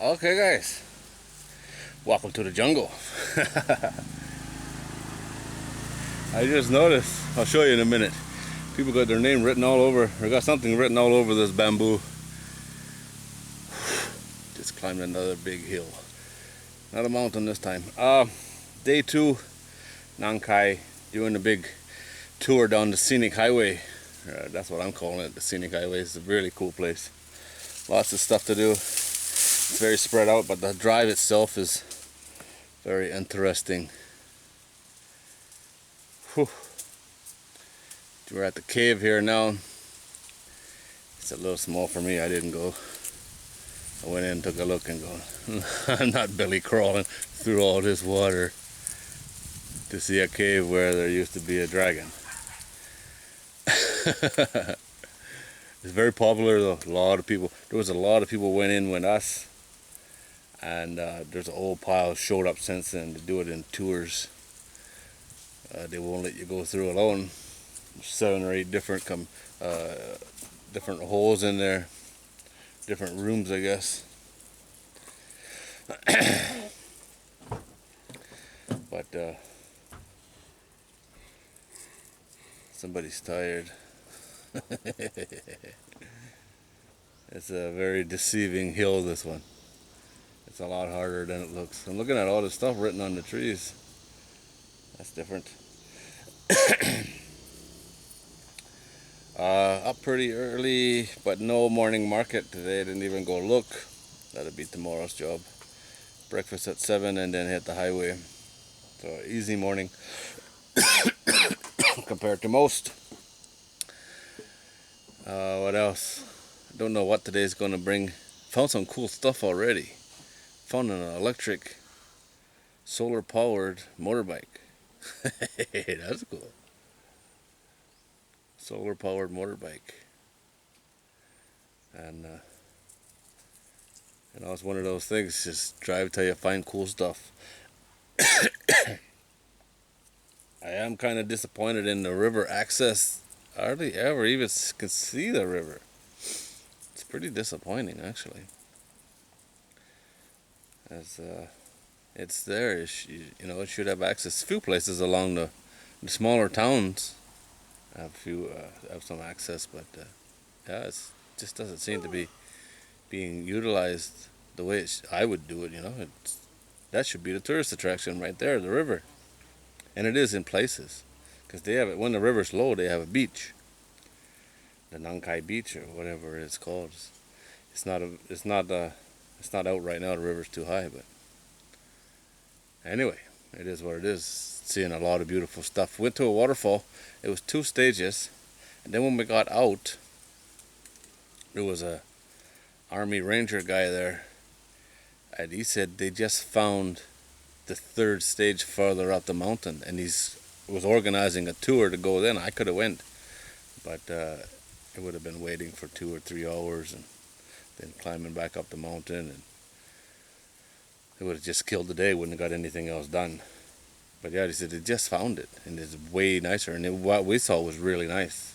Okay, guys, welcome to the jungle. I just noticed, I'll show you in a minute, people got their name written all over, or got something written all over this bamboo. Just climbed another big hill. Not a mountain this time. Day 2, Nong Khai, doing a big tour down the scenic highway. That's what I'm calling it, the scenic highway. It's a really cool place. Lots of stuff to do. It's very spread out, but the drive itself is very interesting. Whew. We're at the cave here now. It's a little small for me. I didn't go. I went in and took a look and go, I'm not belly crawling through all this water to see a cave where there used to be a dragon. It's very popular though. There was a lot of people went in with us, and there's an old pile showed up since then to do it in tours. They won't let you go through alone. 7 or 8 different different holes in there, different rooms, I guess. But somebody's tired. It's a very deceiving hill, this one. It's a lot harder than it looks. I'm looking at all the stuff written on the trees. That's different. Up pretty early, but no morning market today. I didn't even go look. That'll be tomorrow's job. Breakfast at 7 and then hit the highway. So easy morning compared to most. What else? I don't know what today's gonna bring. Found some cool stuff already. Found an electric, solar powered motorbike. Hey, that's cool. Solar powered motorbike. And you know, it's one of those things, just drive till you find cool stuff. I am kind of disappointed in the river access. I hardly ever even can see the river. It's pretty disappointing, actually. As it's there, you know, it should have access. A few places along the smaller towns have some access, but yeah, it just doesn't seem to be being utilized the way I would do it. You know, that should be the tourist attraction right there, the river, and it is in places, because they have it when the river's low. They have a beach, the Nong Khai beach or whatever it's called. It's not out right now. The river's too high, but anyway, it is what it is. Seeing a lot of beautiful stuff. Went to a waterfall. It was 2 stages, and then when we got out, there was a Army Ranger guy there, and he said they just found the 3rd stage farther up the mountain, and was organizing a tour to go then. I could have went, but it would have been waiting for 2 or 3 hours and then climbing back up the mountain, and it would have just killed the day. Wouldn't have got anything else done. But yeah, he said they just found it, and it's way nicer, and what we saw was really nice.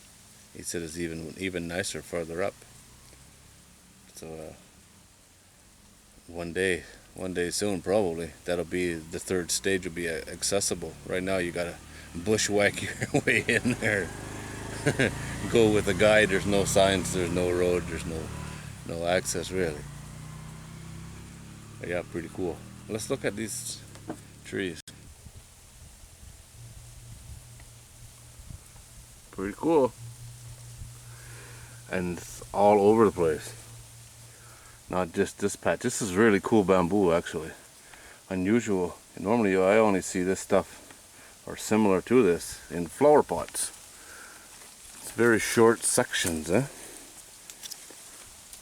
He said it's even nicer further up. So one day soon, probably, that'll be the 3rd stage will be accessible. Right now you gotta bushwhack your way in there. Go with a guide. There's no signs, there's no road, there's no access really. But yeah, pretty cool. Let's look at these trees. Pretty cool. And it's all over the place. Not just this patch. This is really cool bamboo, actually. Unusual. Normally I only see this stuff, or similar to this, in flower pots. It's very short sections, eh?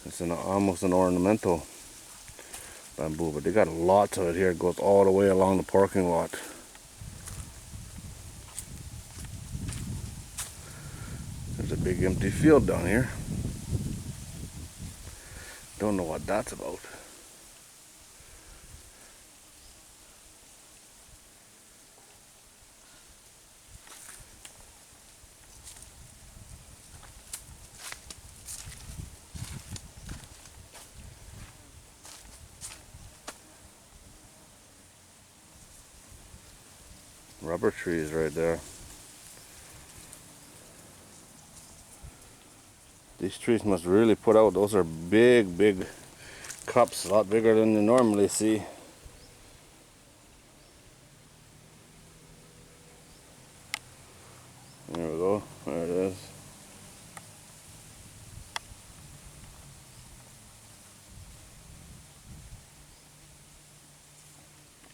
It's almost an ornamental bamboo, but they got lots of it here. It goes all the way along the parking lot. There's a big empty field down here. Don't know what that's about. Rubber trees right there. These trees must really put out. Those are big, big cups, a lot bigger than you normally see. There we go. There it is.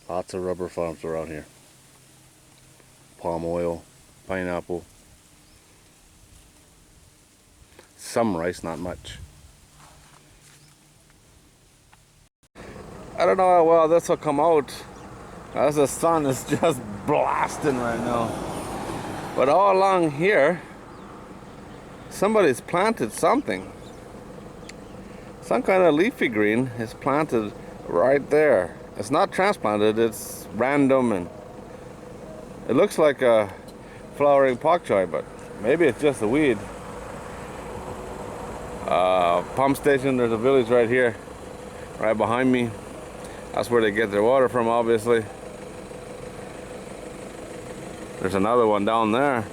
Lots of rubber farms around here. Palm oil, pineapple. Some rice, not much. I don't know how well this will come out as the sun is just blasting right now. But all along here, somebody's planted something. Some kind of leafy green is planted right there. It's not transplanted, it's random, and it looks like a flowering pak choi, but maybe it's just a weed. Pump station, there's a village right here, right behind me. That's where they get their water from, obviously. There's another one down there.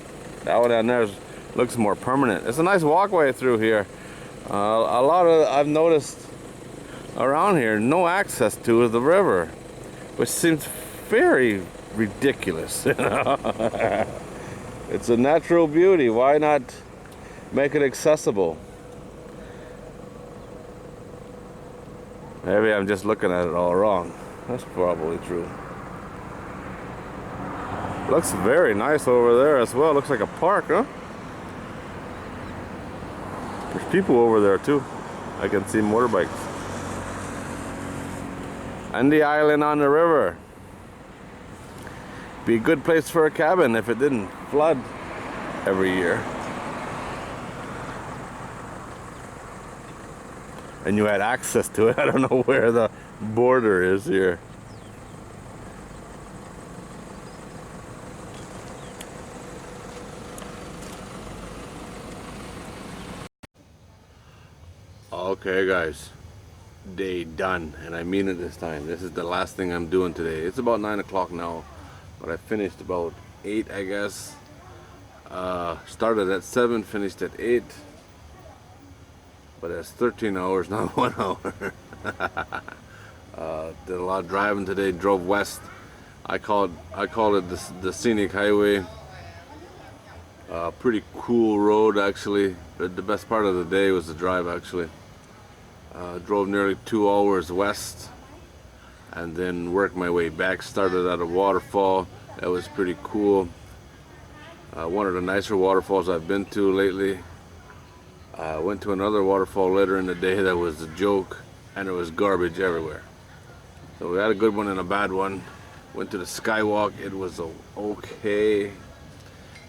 That one down there looks more permanent. It's a nice walkway through here. A lot of, I've noticed around here, no access to the river, which seems very ridiculous. It's a natural beauty. Why not make it accessible? Maybe I'm just looking at it all wrong. That's probably true. Looks very nice over there as well. Looks like a park, huh? There's people over there too. I can see motorbikes. And the island on the river. Be a good place for a cabin if it didn't flood every year. And you had access to it. I don't know where the border is here. Okay guys, day done, and I mean it this time. This is the last thing I'm doing today. It's about 9 o'clock now, but I finished about 8, I guess. Started at 7, finished at 8. But that's 13 hours, not 1 hour. Did a lot of driving today. Drove west. I called it the scenic highway. Pretty cool road actually. The best part of the day was the drive actually. Drove nearly 2 hours west, and then worked my way back. Started at a waterfall. That was pretty cool. One of the nicer waterfalls I've been to lately. Went to another waterfall later in the day that was a joke, and there was garbage everywhere. So we had a good one and a bad one. Went to the skywalk. It was okay.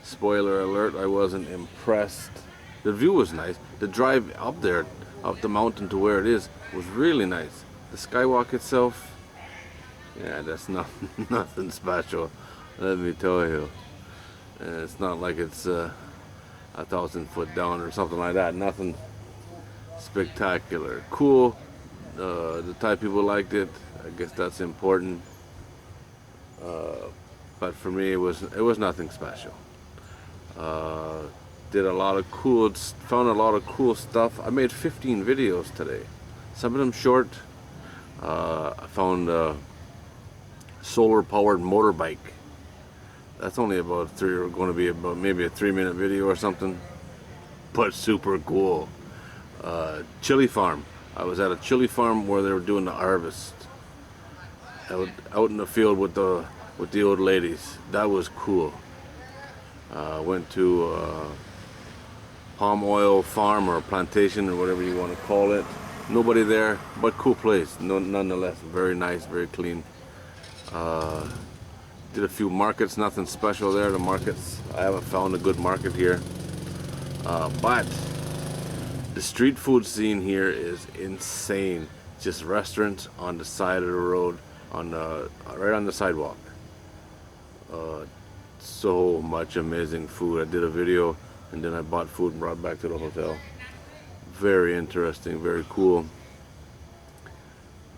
Spoiler alert, I wasn't impressed. The view was nice. The drive up there, up the mountain to where it is, was really nice. The skywalk itself, yeah, that's nothing special, let me tell you. It's not like it's 1,000 foot down or something like that. Nothing spectacular. Cool. The Thai people liked it. I guess that's important. But for me, it was nothing special. Did a lot of cool, found a lot of cool stuff. I made 15 videos today. Some of them short. I found a solar-powered motorbike. That's only going to be about maybe a 3-minute video or something, but super cool. Chili farm. I was at a chili farm where they were doing the harvest. Out in the field with the old ladies. That was cool. Went to palm oil farm or plantation or whatever you want to call it. Nobody there, but cool place. Nonetheless, very nice, very clean. Did a few markets, nothing special there. The markets, I haven't found a good market here. But the street food scene here is insane. Just restaurants on the side of the road, right on the sidewalk. So much amazing food. I did a video and then I bought food and brought it back to the hotel. Very interesting, very cool.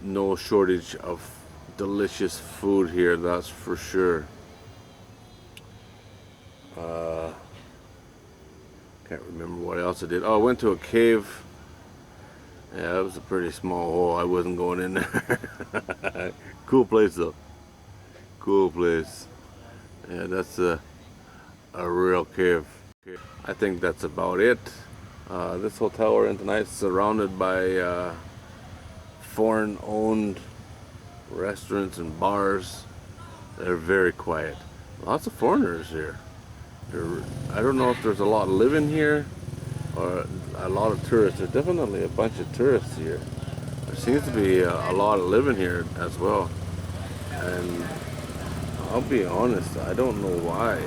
No shortage of delicious food here, that's for sure. Can't remember what else I did. Oh, I went to a cave. Yeah, it was a pretty small hole. I wasn't going in there. Cool place though. Cool place. Yeah, that's a real cave. I think that's about it. This hotel we're in tonight is surrounded by foreign-owned restaurants and bars. They're very quiet. Lots of foreigners here. I don't know if there's a lot living here or a lot of tourists. There's definitely a bunch of tourists here. There seems to be a lot of living here as well. And I'll be honest, I don't know why.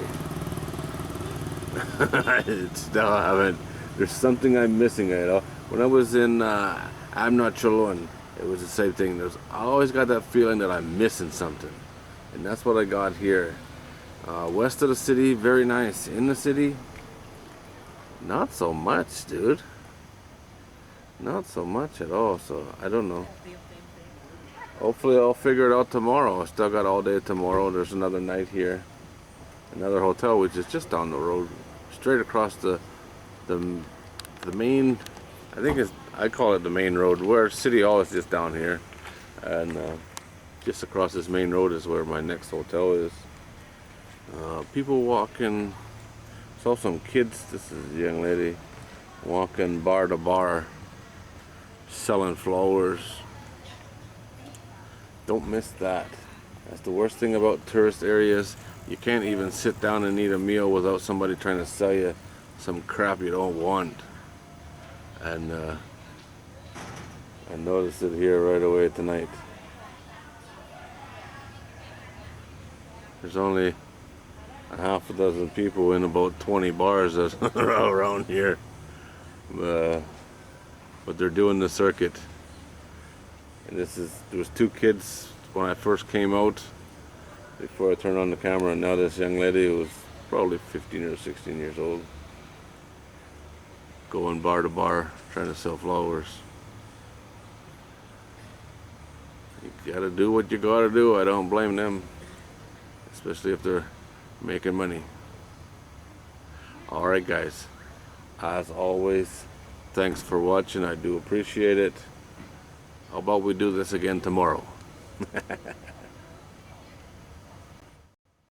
I still haven't. There's something I'm missing. When I was in I'm not Cholon, it was the same thing. I always got that feeling that I'm missing something, and that's what I got here. West of the city, very nice. In the city, not so much, dude. Not so much at all. So I don't know. Hopefully I'll figure it out tomorrow. I still got all day tomorrow. There's another night here. Another hotel which is just down the road, straight across the main, I call it the main road, where City Hall is just down here, and just across this main road is where my next hotel is. People walking. Saw some kids. This is a young lady walking bar to bar, selling flowers. Don't miss that. That's the worst thing about tourist areas. You can't even sit down and eat a meal without somebody trying to sell you some crap you don't want. And I noticed it here right away tonight. There's only a half a dozen people in about 20 bars that are around here. But they're doing the circuit. And there was two kids when I first came out, before I turned on the camera, and now this young lady who was probably 15 or 16 years old, going bar to bar trying to sell flowers. You gotta do what you gotta do. I don't blame them, especially if they're making money. Alright guys, as always, thanks for watching. I do appreciate it. How about we do this again tomorrow?